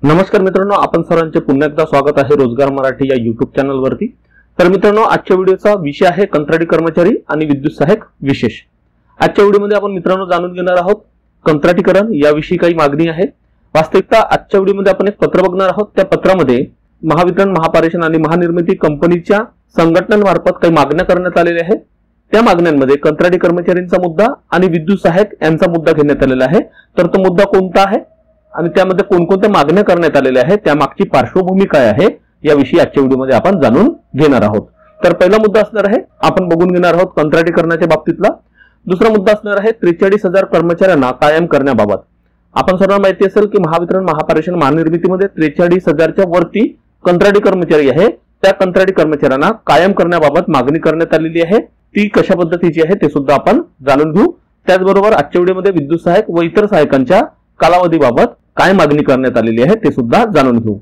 नमस्कार मित्रांनो, आपण सर्वांचे पुन्हा एकदा स्वागत आहे रोजगार मराठी या YouTube चॅनल वरती। तर मित्रांनो, आजच्या व्हिडिओचा विषय आहे कंत्राटी कर्मचारी आणि विद्युत सहाय्यक विशेष। आजच्या व्हिडिओमध्ये आपण मित्रांनो जाणून घेणार आहोत कंत्राटीकरण याविषयी काही मागणी आहे। वास्तविकता आजच्या व्हिडिओमध्ये आपण एक पत्र बघणार आहोत। त्या पत्रामध्ये महावितरण, महापारेषण आणि महानिर्मिती कंपनीच्या संघटनांमार्फत काही मागण्या करण्यात आलेल्या आहेत। त्या मागण्यांमध्ये कंत्राटी कर्मचाऱ्यांचा मुद्दा आणि विद्युत सहाय्यक यांचा मुद्दा घेण्यात आलेला आहे। तर तो मुद्दा कोणता आहे आणि त्यामध्ये कोणकोणत्या मागण्या करण्यात आलेल्या आहेत, त्यामागची पार्श्वभूमी काय आहे याविषयी आजच्या व्हिडिओमध्ये आपण जाणून घेणार आहोत। तर पहिला मुद्दा असणार आहे, आपण बघून घेणार आहोत कंत्राटीकरणाच्या बाबतीतला। दुसरा मुद्दा असणार आहे 43,000 कर्मचाऱ्यांना कायम करण्याबाबत। आपण सर्वांना माहिती असेल की महावितरण, महापारेषण, महानिर्मितीमध्ये 43,000च्या वरती कंत्राटी कर्मचारी आहे। त्या कंत्राटी कर्मचाऱ्यांना कायम करण्याबाबत मागणी करण्यात आलेली आहे। ती कशा पद्धतीची आहे ते सुद्धा आपण जाणून घेऊ। त्याचबरोबर आजच्या व्हिडिओमध्ये विद्युत सहाय्यक व इतर सहाय्यकांच्या कालावधीबाबत काय मागणी करण्यात आलेली आहे ते सुद्धा जाणून घेऊ।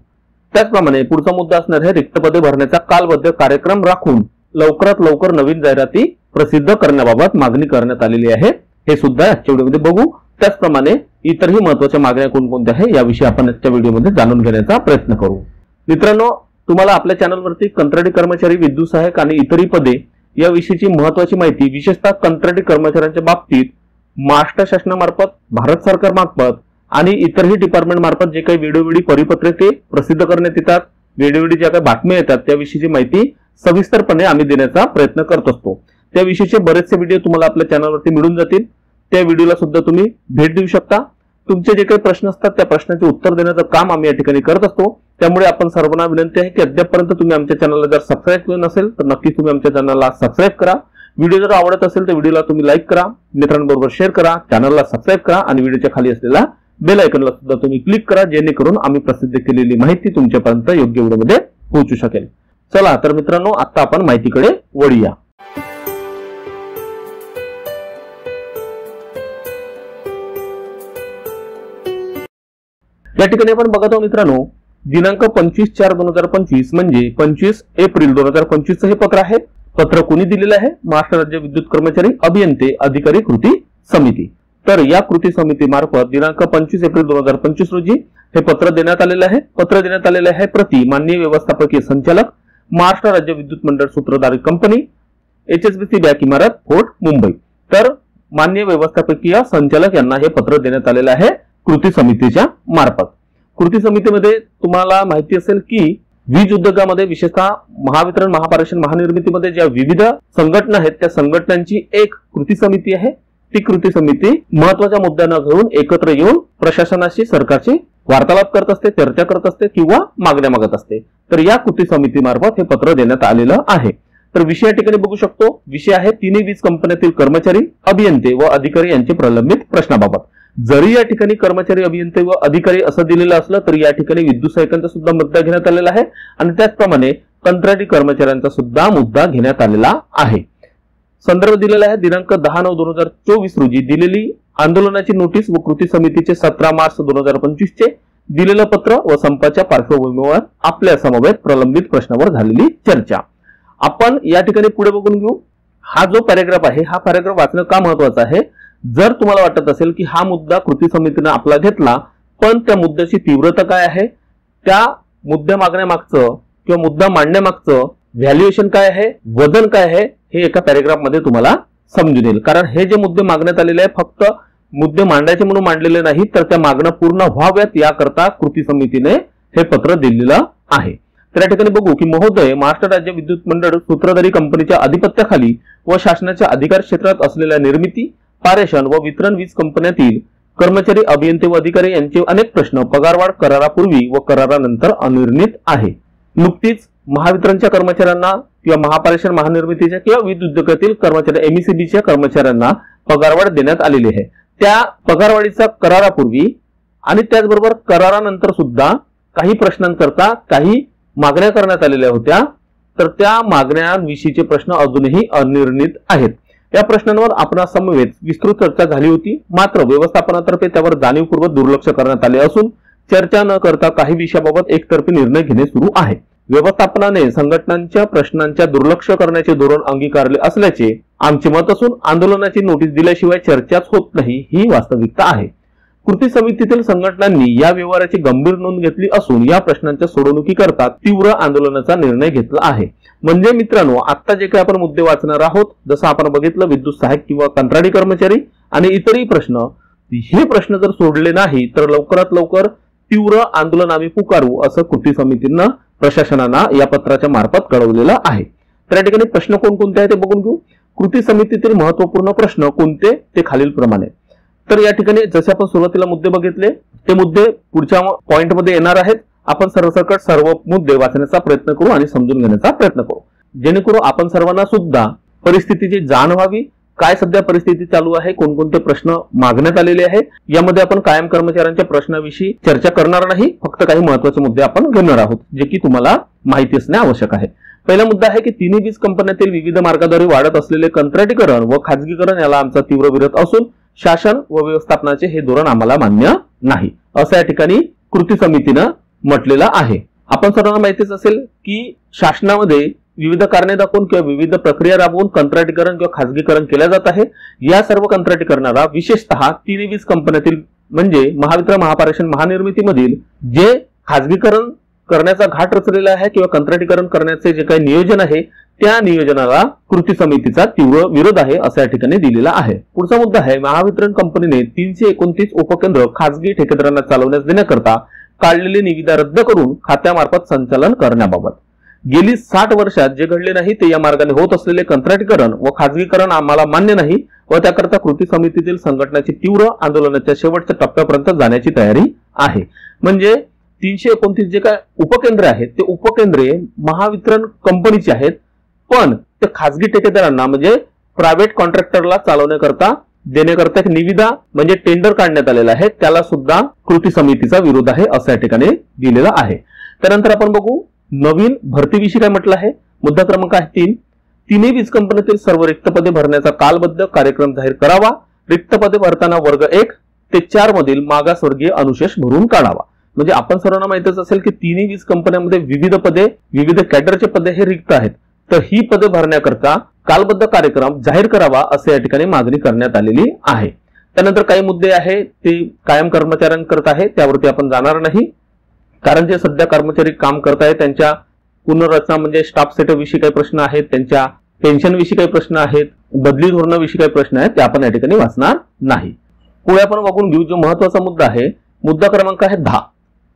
त्याचप्रमाणे पुढचा मुद्दा असणार आहे रिक्त पदे भरण्याचा कालबद्ध कार्यक्रम राखून लवकरात लवकर नवीन जाहिराती प्रसिद्ध करण्याबाबत मागणी करण्यात आलेली आहे। हे सुद्धा आजच्या व्हिडिओमध्ये बघू। त्याचप्रमाणे इतरही महत्त्वाच्या मागण्या कोणकोणत्या आहेत याविषयी आपण आजच्या व्हिडिओमध्ये जाणून घेण्याचा प्रयत्न करू। मित्रांनो, तुम्हाला आपल्या चॅनलवरती कंत्राटी कर्मचारी, विद्युत सहाय्यक आणि इतरही पदे याविषयीची महत्त्वाची माहिती, विशेषतः कंत्राटी कर्मचाऱ्यांच्या बाबतीत महाराष्ट्र शासनामार्फत, भारत सरकारमार्फत आणि इतरही डिपार्टमेंट मार्फत जे काही वेळोवेळी परिपत्रके प्रसिद्ध करण्यात येतात, वेळोवेळी ज्या काही बातम्या येतात त्याविषयीची माहिती सविस्तरपणे आम्ही देण्याचा प्रयत्न करत असतो। त्याविषयीचे बरेचसे व्हिडिओ तुम्हाला आपल्या चॅनलवरती मिळून जातील। त्या व्हिडिओला सुद्धा तुम्ही भेट देऊ शकता। तुमचे जे काही प्रश्न असतात त्या प्रश्नाचे उत्तर देण्याचं काम आम्ही या ठिकाणी करत असतो। त्यामुळे आपण सर्वांना विनंती आहे की अद्यापपर्यंत तुम्ही आमच्या चॅनलला जर सबस्क्राईब केलं नसेल तर नक्कीच तुम्ही आमच्या चॅनलला सबस्क्राईब करा। व्हिडिओ जर आवडत असेल तर व्हिडिओला तुम्ही लाईक करा, मित्रांबरोबर शेअर करा, चॅनलला सबस्क्राईब करा आणि व्हिडिओच्या खाली असलेला बेल आयकॉनला सुद्धा तुम्ही क्लिक करा, जेणेकरून आम्ही प्रसिद्ध केलेली माहिती तुमच्यापर्यंत योग्य वेळेमध्ये पोहोचू शकेल। चला तर मित्रांनो, आता आपण माहितीकडे वळूया। या ठिकाणी आपण बघत आहोत मित्रांनो, दिनांक 25/4/2025 म्हणजे 25 एप्रिल 2025 हे पत्र आहे। पत्र कोणी दिलेलं आहे? महाराष्ट्र राज्य विद्युत कर्मचारी अभियंते अधिकारी कृती समिती। तर या कृती समिती मार्फत दिनांक 25 एप्रिल 2025 रोजी हे पत्र देण्यात आलेले आहे। पत्र देण्यात आलेले आहे प्रति माननीय व्यवस्थापकीय संचालक, महाराष्ट्र राज्य विद्युत मंडळ सूत्रधारी कंपनी, HSBC बँक इमारत, फोर्ट, मुंबई। तर माननीय व्यवस्थापकीय संचालक यांना हे पत्र देण्यात आलेले आहे कृती समितीच्या मार्फत। कृती समितीमध्ये तुम्हाला माहिती असेल की वीज उद्योगामध्ये, विशेषतः महावितरण, महापारेषण, महानिर्मितीमध्ये ज्या विविध संघटना आहेत त्या संघटनांची एक कृती समिती आहे। ती कृती समिती महत्त्वाच्या मुद्द्यांना घेऊन एकत्र येऊन प्रशासनाशी, सरकारशी वार्तालाप करत असते, चर्चा करत असते किंवा मागण्या मागत असते। तर या कृती समितीमार्फत हे पत्र देण्यात आलेलं आहे। तर विषय या ठिकाणी बघू शकतो, विषय आहे तिन्ही वीज कंपन्यातील कर्मचारी, अभियंते व अधिकारी यांचे प्रलंबित प्रश्नाबाबत। जरी या ठिकाणी कर्मचारी, अभियंते व अधिकारी असं दिलेलं असलं तरी या ठिकाणी विद्युत सहाय्यकांचा सुद्धा मुद्दा घेण्यात आलेला आहे आणि त्याचप्रमाणे कंत्राटी कर्मचाऱ्यांचा सुद्धा मुद्दा घेण्यात आलेला आहे। संदर्भ दिलेला आहे दिनांक 10/9/2024 रोजी दिलेली आंदोलनाची नोटीस व कृती समितीचे 17 मार्च 2025 चे दिलेलं पत्र व संपाच्या पार्श्वभूमीवर आपल्या समवेत प्रलंबित प्रश्नावर झालेली चर्चा। आपण या ठिकाणी पुढे बघून घेऊ। हा जो पॅराग्राफ आहे, हा पॅराग्राफ वाचणं का महत्त्वाचं आहे? जर तुम्हाला वाटत असेल की हा मुद्दा कृती समितीने आपला घेतला पण त्या मुद्द्याची तीव्रता काय आहे, त्या मुद्दा मागण्यामागचं किंवा मुद्दा मांडण्यामागचं व्हॅल्युएशन काय आहे, वजन काय आहे, हे एका पॅराग्राफ मध्ये तुम्हाला समजून येईल। कारण हे जे मुद्दे मागण्यात आलेले आहे फक्त मुद्दे मांडायचे म्हणून मांडलेले नाही, तर त्या मागण्या पूर्ण व्हाव्यात याकरता कृती समितीने हे पत्र दिलेलं आहे। तर या ठिकाणी बघू की महोदय, महाराष्ट्र राज्य विद्युत मंडळ सूत्रधारी कंपनीच्या अधिपत्याखाली व शासनाच्या अधिकार क्षेत्रात असलेल्या निर्मिती, पारेषण व वितरण वीज कंपन्यातील कर्मचारी, अभियंते व अधिकारी यांचे अनेक प्रश्न पगारवाढ करारापूर्वी व करारानंतर अनिर्णित आहे। नुकतीच महावितरणच्या कर्मचाऱ्यांना किंवा महापारेषण, महानिर्मितीच्या किंवा वीज उद्योगातील कर्मचारी, MECBच्या कर्मचाऱ्यांना पगारवाढ देण्यात आलेली आहे। त्या पगारवाढीचा करारापूर्वी आणि त्याचबरोबर करारानंतर सुद्धा काही प्रश्नांकरता काही मागण्या करण्यात आलेल्या होत्या। तर त्या मागण्यांविषयीचे प्रश्न अजूनही अनिर्णित आहेत। या प्रश्नांवर आपणा समवेत विस्तृत चर्चा झाली होती, मात्र व्यवस्थापनातर्फे त्यावर जाणीवपूर्वक दुर्लक्ष करण्यात आले असून चर्चा न करता काही विषयाबाबत एकतर्फी निर्णय घेणे सुरू आहे। व्यवस्थापनाने संघटनांच्या प्रश्नांच्या दुर्लक्ष करण्याचे धोरण अंगीकारले असल्याचे आमचे मत असून आंदोलनाची नोटीस दिल्याशिवाय चर्चाच होत नाही ही वास्तविकता आहे। कृती समितीतील संघटनांनी या व्यवहाराची गंभीर नोंद घेतली असून या प्रश्नांच्या सोडवणुकीकरता तीव्र आंदोलनाचा निर्णय घेतला आहे. म्हणजे मित्रांनो, आता जे काही आपण मुद्दे वाचणार आहोत, जसं आपण बघितलं विद्युत सहाय्यक किंवा कंत्राटी कर्मचारी आणि इतरही प्रश्न, हे प्रश्न जर सोडले नाही तर लवकरात लवकर तीव्र आंदोलन आम्ही पुकारू असं कृती समितीनं प्रशासनाला या पत्राच्या मार्फत कळवलेलं आहे. तर या ठिकाणी प्रश्न कोणकोणते आहेत ते बघून घेऊ. कृती समितीतील महत्वपूर्ण प्रश्न कोणते ते खालील प्रमाणे. तर या ठिकाणी जसे आपण सुरुवातीला मुद्दे बघितले ते मुद्दे पुढच्या पॉइंट मध्ये येणार आहेत. आपण सरसकट सर्व मुद्दे वाचण्याचा प्रयत्न करू आणि समजून घेण्याचा प्रयत्न करू, जेणेकरून आपण सर्वांना सुद्धा परिस्थितीची जाण व्हावी. काय सध्या परिस्थिती चालू आहे, कोणकोणते प्रश्न मागण्यात आलेले आहे, यामध्ये आपण कायम कर्मचाऱ्यांच्या प्रश्नाविषयी चर्चा करणार नाही. फक्त काही महत्त्वाचे मुद्दे आपण घेणार आहोत जे की तुम्हाला माहिती असणे आवश्यक आहे. पहिला मुद्दा आहे की तिन्ही वीज कंपन्यातील विविध मार्गाद्वारे वाढत असलेले कंत्राटीकरण व खाजगीकरण याला आमचा तीव्र विरोध असून शासन व व्यवस्थापनाचे हे धोरण आम्हाला मान्य नाही, असं या ठिकाणी कृती समितीनं म्हटलेलं आहे. आपण सर्वांना माहितीच असेल की शासनामध्ये विविध कारणे दाखवून किंवा विविध प्रक्रिया राबवून कंत्राटीकरण किंवा खाजगीकरण केल्या जात आहे. या सर्व कंत्राटीकरणाला विशेषतः तिन्ही वीज कंपन्यातील म्हणजे महावितरण, महापारेषण, महानिर्मितीमधील जे खाजगीकरण करण्याचा घाट रचलेला आहे किंवा कंत्राटीकरण करण्याचे जे काही नियोजन आहे त्या नियोजनाला कृती समितीचा तीव्र विरोध आहे असं या ठिकाणी दिलेला आहे. पुढचा मुद्दा आहे महावितरण कंपनीने 329 उपकेंद्र खाजगी ठेकेदारांना चालवण्यास देण्याकरता काढलेली निविदा रद्द करून खात्यामार्फत संचालन करण्याबाबत. गेली 60 वर्षात जे घडले नाही ते या मार्गाने होत असलेले कंत्राटीकरण व खाजगीकरण आम्हाला मान्य नाही व त्याकरता कृती समितीतील संघटनाची तीव्र आंदोलनाच्या शेवटच्या टप्प्यापर्यंत जाण्याची तयारी आहे. म्हणजे 329 जे काय उपकेंद्र आहेत ते उपकेंद्रे महावितरण कंपनीचे आहेत, पण ते खाजगी ठेकेदारांना म्हणजे प्रायव्हेट कॉन्ट्रॅक्टरला चालवण्याकरता देण्याकरता एक निविदा म्हणजे टेंडर काढण्यात आलेला आहे, त्याला सुद्धा कृती समितीचा विरोध आहे असं या ठिकाणी दिलेलं आहे. त्यानंतर आपण बघू नवीन भरतीविषयी काय म्हटलं आहे. मुद्दा क्रमांक आहे 3. तिन्ही वीज कंपनीतील सर्व रिक्त पदे भरण्याचा कालबद्ध कार्यक्रम जाहीर करावा. रिक्त पदे भरताना वर्ग 1 ते 4 मधील मागासवर्गीय अनुशेष भरून काढावा. म्हणजे आपण सर्वांना माहितच असेल की तिन्ही वीज कंपन्यांमध्ये विविध पदे, विविध कॅडरचे पदे हे रिक्त आहेत. तर ही पदे भरण्याकरता कालबद्ध कार्यक्रम जाहीर करावा असे या ठिकाणी मागणी करण्यात आलेली आहे. त्यानंतर काही मुद्दे आहे ते कायम कर्मचाऱ्यांकरता आहे, त्यावरती आपण जाणार नाही, कारण जे सध्या कर्मचारी काम करत आहेत त्यांच्या पुनर्रचना म्हणजे स्टाफ सेटअप विषयी काही प्रश्न आहेत, त्यांच्या पेन्शन विषयी काही प्रश्न आहेत, बदली धोरणाविषयी काही प्रश्न आहेत, ते आपण या ठिकाणी वाचणार नाही. पुढे आपण बघून घेऊ जो महत्वाचा मुद्दा आहे. मुद्दा क्रमांक आहे 10.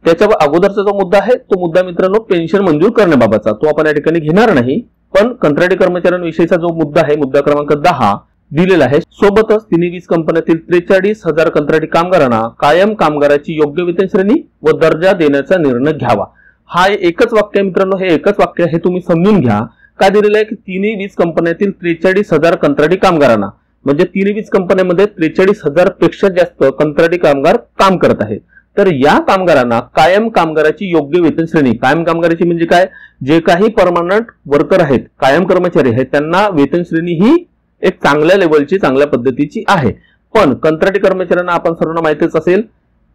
त्याच्या अगोदरचा जो मुद्दा आहे तो मुद्दा मित्रांनो पेन्शन मंजूर करण्याबाबतचा, तो आपण या ठिकाणी घेणार नाही. पण कंत्राटी कर्मचाऱ्यांविषयीचा जो मुद्दा आहे मुद्दा क्रमांक 10 दिलेला आहे. सोबतच तिन्ही वीज कंपन्यातील 43,000 कंत्राटी कामगारांना कायम कामगाराची योग्य वेतन श्रेणी व दर्जा देण्याचा निर्णय घ्यावा. हा एकच वाक्य मित्रांनो, हे एकच वाक्य हे तुम्ही समजून घ्या. काय दिलेलं आहे की तिन्ही वीज कंपन्यातील 43,000 कंत्राटी कामगारांना म्हणजे तिन्ही वीज कंपन्यांमध्ये 43,000 पेक्षा जास्त कंत्राटी कामगार काम करत आहेत. तर या कामगारांना कायम कामगाराची योग्य वेतन श्रेणी, कायम कामगाराची म्हणजे काय, जे काही परमनंट वर्कर आहेत, कायम कर्मचारी आहेत, त्यांना वेतन श्रेणी ही एक चांगल्या लेवलची, चांगल्या पद्धतीची आहे. पण कंत्राटी कर्मचाऱ्यांना आपण सर्वांना माहितीच असेल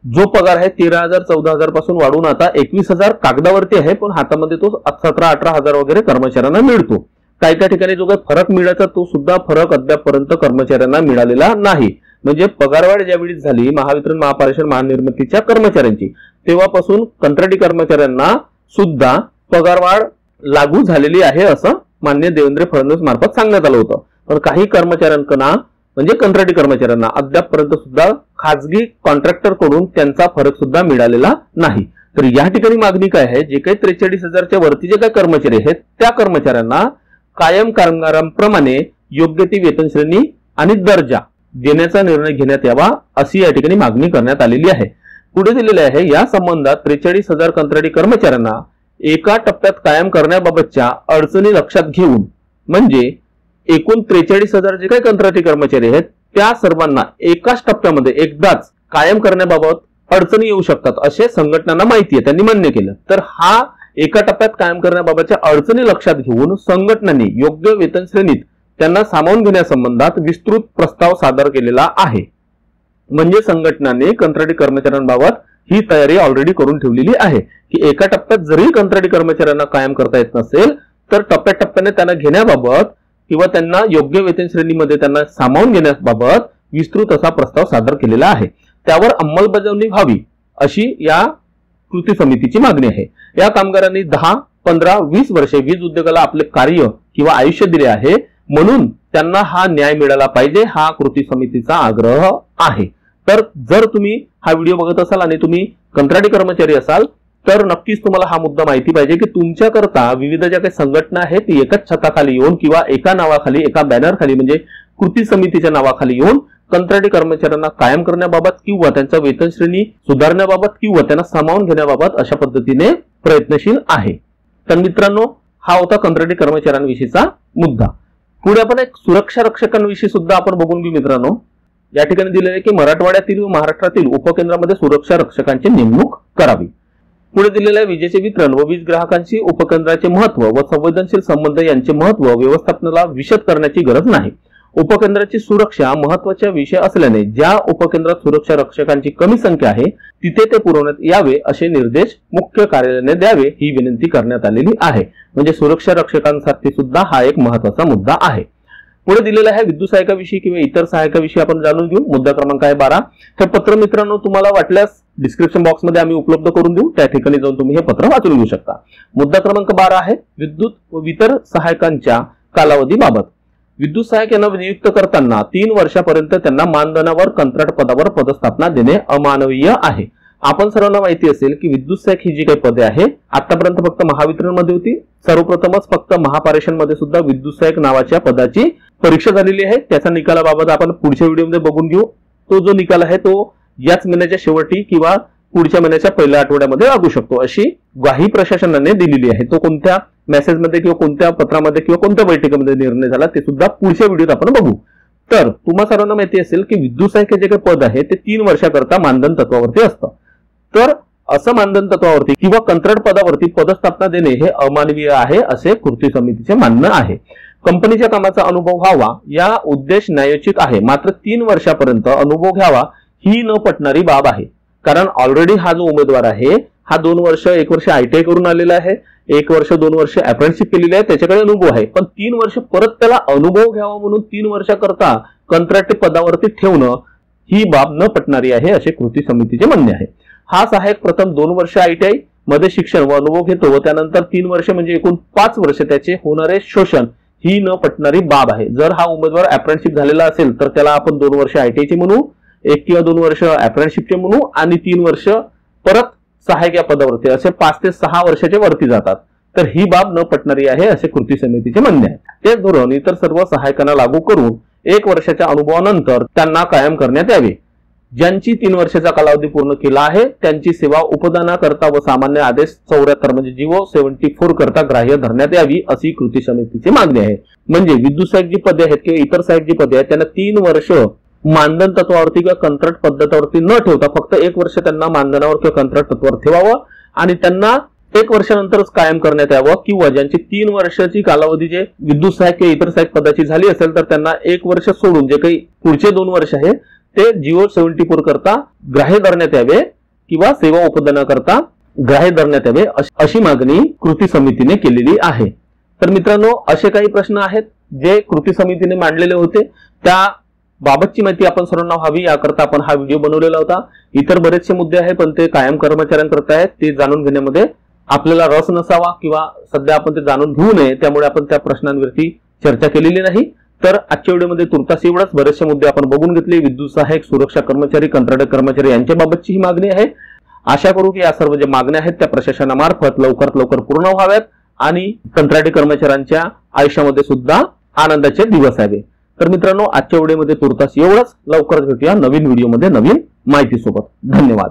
जो पगार आहे 13,000 14,000 पासून वाढून आता 21,000 कागदावरती आहे, पण हातामध्ये तो 17-18,000 वगैरे कर्मचाऱ्यांना मिळतो. काही काही ठिकाणी जो काही फरक मिळायचा तो सुद्धा फरक अद्यापपर्यंत कर्मचाऱ्यांना मिळालेला नाही. म्हणजे पगारवाढ ज्यावेळी झाली महावितरण, महापारेषण, महानिर्मितीच्या कर्मचाऱ्यांची, तेव्हापासून कंत्राटी कर्मचाऱ्यांना सुद्धा पगारवाढ लागू झालेली आहे असं माननीय देवेंद्र फडणवीस मार्फत सांगण्यात आलं होतं. पण काही कर्मचाऱ्यांना म्हणजे कंत्राटी कर्मचाऱ्यांना अद्यापपर्यंत सुद्धा खाजगी कॉन्ट्रॅक्टर कडून त्यांचा फरक सुद्धा मिळालेला नाही. तर या ठिकाणी मागणी काय आहे, जे काही 43,000च्या वरती जे काही कर्मचारी आहेत त्या कर्मचाऱ्यांना कायम कामगारांप्रमाणे योग्य ती वेतन श्रेणी आणि दर्जा देण्याचा निर्णय घेण्यात यावा अशी या ठिकाणी मागणी करण्यात आलेली आहे. पुढे दिलेले आहे या संबंधात 43,000 कंत्राटी कर्मचाऱ्यांना एका टप्प्यात कायम करण्याबाबतच्या अडचणी लक्षात घेऊन म्हणजे एकूण 43,000 जे काही कंत्राटी कर्मचारी आहेत त्या सर्वांना एकाच टप्प्यामध्ये एकदाच कायम करण्याबाबत अडचणी येऊ शकतात असे संघटनांना माहिती आहे, त्यांनी मान्य केलं. तर हा एका टप्प्यात कायम करण्याबाबतच्या अडचणी लक्षात घेऊन संघटनांनी योग्य वेतन श्रेणीत त्यांना सामावून घेण्यासंबंधात विस्तृत प्रस्ताव सादर केलेला आहे. म्हणजे संघटनाने कंत्राटी कर्मचाऱ्यांबाबत ही तयारी ऑलरेडी करून ठेवलेली आहे की एका टप्प्यात जरी कंत्राटी कर्मचाऱ्यांना कायम करता येत नसेल तर टप्प्याटप्प्याने त्यांना घेण्याबाबत किंवा त्यांना योग्य वेतन श्रेणीमध्ये त्यांना सामावून घेण्याबाबत विस्तृत असा प्रस्ताव सादर केलेला आहे. त्यावर अंमलबजावणी व्हावी अशी या कृती समितीची मागणी आहे। या कामगारांनी 10, 15, 20 वर्षे वीज उद्योगाला आपले कार्य किंवा आयुष्य दिले आहे, म्हणून त्यांना हा न्याय मिळाला पाहिजे, हा कृती समितीचा आग्रह आहे। तर जर तुम्ही हा व्हिडिओ बघत असाल आणि तुम्ही कंत्राटी कर्मचारी असाल तर नक्कीच तुम्हाला हा मुद्दा माहिती पाहिजे की तुमच्याकरता विविध ज्या काही संघटना आहेत ती एकाच छताखाली येऊन किंवा एका नावाखाली, एका बॅनर खाली म्हणजे कृती समितीच्या नावाखाली येऊन कंत्राटी कर्मचाऱ्यांना कायम करण्याबाबत किंवा त्यांचा वेतन श्रेणी सुधारण्याबाबत किंवा त्यांना सामावून घेण्याबाबत अशा पद्धतीने प्रयत्नशील आहे। तर मित्रांनो, हा होता कंत्राटी कर्मचाऱ्यांविषयीचा मुद्दा। पुढे आपण एक सुरक्षा रक्षकांविषयी सुद्धा आपण बघून घेऊ मित्रांनो। या ठिकाणी दिलेले आहे की मराठवाड्यातील व महाराष्ट्रातील उपकेंद्रामध्ये सुरक्षा रक्षकांची नेमणूक करावी। पुढे दिलेले आहे विजेचे वितरण व वीज ग्राहकांशी उपकेंद्राचे महत्व व संवेदनशील संबंध यांचे महत्व व्यवस्थापनाला विशद करण्याची गरज नाही। उपकेंद्राची सुरक्षा महत्वाचा विषय असल्याने ज्या उपकेंद्रात सुरक्षा रक्षकांची कमी संख्या आहे तिथे ते पुरवण्यात यावे असे निर्देश मुख्य कार्यालयाने द्यावे ही विनंती करण्यात आलेली आहे। म्हणजे सुरक्षा रक्षकांसाठी सुद्धा हा एक महत्वाचा मुद्दा आहे। पुढे दिलेला आहे विद्युत सहायकाविषयी किंवा इतर सहायकाविषयी आपण जाणून घेऊ। मुद्दा क्रमांक आहे 12। हे पत्र मित्रांनो तुम्हाला वाटल्यास डिस्क्रिप्शन बॉक्स मध्ये आम्ही उपलब्ध करून देऊ, त्या ठिकाणी जाऊन तुम्ही हे पत्र वाचून घेऊ शकता। मुद्दा क्रमांक 12 आहे विद्युत व इतर सहायकांच्या कालावधीबाबत। विद्युत सहायक यांना नियुक्त करताना 3 वर्षापर्यंत त्यांना मानधनावर कंत्राट पदावर पदस्थापना देणे अमानवीय आहे। आपण सर्वांना माहिती असेल की विद्युत सहायक ही जी काही पदे आहे आतापर्यंत फक्त महावितरण मध्ये होती। सर्वप्रथमच फक्त महापारेषण मध्ये सुद्धा विद्युत सहायक नावाच्या पदाची परीक्षा झालेली आहे। त्याचा निकालाबाबत आपण पुढच्या व्हिडिओमध्ये बघून घेऊ। तो जो निकाल आहे तो याच महिन्याच्या शेवटी किंवा पुढच्या महिन्याच्या पहिल्या आठवड्यामध्ये लागू शकतो अशी ग्वाही प्रशासनाने दिलेली आहे। तो कोणत्या मेसेजमध्ये किंवा कोणत्या पत्रामध्ये किंवा कोणत्या बैठकीमध्ये निर्णय झाला ते सुद्धा पुढच्या व्हिडिओत आपण बघू। तर तुम्हा सर्वांना माहिती असेल की विद्युत सहायक जे काही पद आहे ते 3 वर्षाकरता मानधन तत्वावरती असतं। तर असं मानधन तत्वावरती किंवा कंत्राट पदावरती पदस्थापना देणे हे अमानवीय आहे असे कृती समितीचे म्हणणं आहे। कंपनीच्या कामाचा अनुभव व्हावा या उद्देश न्यायोचित आहे, मात्र 3 वर्षापर्यंत अनुभव घ्यावा ही न पटणारी बाब आहे। कारण ऑलरेडी हा जो उमेदवार आहे हा 2 वर्ष 1 वर्ष ITI करून आलेला आहे, 1 वर्ष 2 वर्ष अप्रेंटिसशिप केलेली आहे, त्याच्याकडे अनुभव आहे। पण 3 वर्ष परत त्याला अनुभव घ्यावा म्हणून 3 वर्षाकरता कंत्राटी पदावरती ठेवणं ही बाब न पटणारी आहे असे कृती समितीचे म्हणणे आहे। हा सहायक प्रथम 2 वर्ष ITI मध्ये शिक्षण व अनुभव घेतो व त्यानंतर 3 वर्ष म्हणजे एकूण 5 वर्ष त्याचे होणारे शोषण ही न पटणारी बाब आहे। जर हा उमेदवार अप्रेंटिसशिप झालेला असेल तर त्याला आपण 2 वर्ष ITI चे म्हणू, 1 किंवा 2 वर्ष अप्रेंटिसशिपचे म्हणू आणि 3 वर्ष परत सहायक या पदावरती असे 5 ते 6 वर्षाचे वरती जातात। तर ही बाब न पटणारी आहे असे कृती समितीचे म्हणणे आहे। तेच धोरण इतर सर्व सहायकांना लागू करून 1 वर्षाच्या अनुभवानंतर त्यांना कायम करण्यात यावे। ज्यांची 3 वर्षाचा कालावधी पूर्ण केला आहे त्यांची सेवा उपदानाकरता व सामान्य आदेश 74 म्हणजे जीवो 74 करता ग्राह्य धरण्यात यावी अशी कृती समितीची मागणी आहे। म्हणजे विद्युत सहायक जी पदे आहेत किंवा इतर सहायक जी पदे आहेत त्यांना 3 वर्ष मानधन तत्वावरती किंवा कंत्राट पद्धतीवरती न ठेवता फक्त 1 वर्ष त्यांना मानधनावर किंवा कंत्राट तत्वावर ठेवावं आणि त्यांना 1 वर्षानंतरच कायम करण्यात यावं। किंवा ज्यांची 3 वर्षाची कालावधी जे विद्युत सहायक किंवा इतर सहायक पदाची झाली असेल तर त्यांना 1 वर्ष सोडून जे काही पुढचे 2 वर्ष आहे ते जीवो 74 करता ग्राह्य धरण्यात यावे किंवा सेवा उपदाना करता ग्राह्य धरण्यात यावे अशी मागणी कृती समितीने केलेली आहे। तर मित्रांनो, असे काही प्रश्न आहेत जे कृती समितीने मांडलेले होते, त्या बाबतची माहिती आपण सर्वांना व्हावी याकरता आपण हा व्हिडिओ बनवलेला होता। इतर बरेचसे मुद्दे आहेत पण ते कायम कर्मचाऱ्यांकरता आहेत, ते जाणून घेण्यामध्ये आपल्याला रस नसावा किंवा सध्या आपण ते जाणून घेऊ नये, त्यामुळे आपण त्या प्रश्नांवरती चर्चा केलेली नाही। तर आजच्या व्हिडिओमध्ये तुर्तास एवढंच। बरेचसे मुद्दे आपण बघून घेतले। विद्युत सहायक, सुरक्षा कर्मचारी, कंत्राटी कर्मचारी यांच्या बाबतची ही मागणी आहे। आशा करू की या सर्व ज्या मागण्या आहेत त्या प्रशासनामार्फत लवकरात लवकर पूर्ण व्हाव्यात आणि कंत्राटी कर्मचाऱ्यांच्या आयुष्यामध्ये सुद्धा आनंदाचे दिवस यावे। तर मित्रांनो, आजच्या व्हिडिओमध्ये तुर्तास एवढंच। लवकरच भेटूया नवीन व्हिडिओमध्ये नवीन माहिती सोबत। धन्यवाद।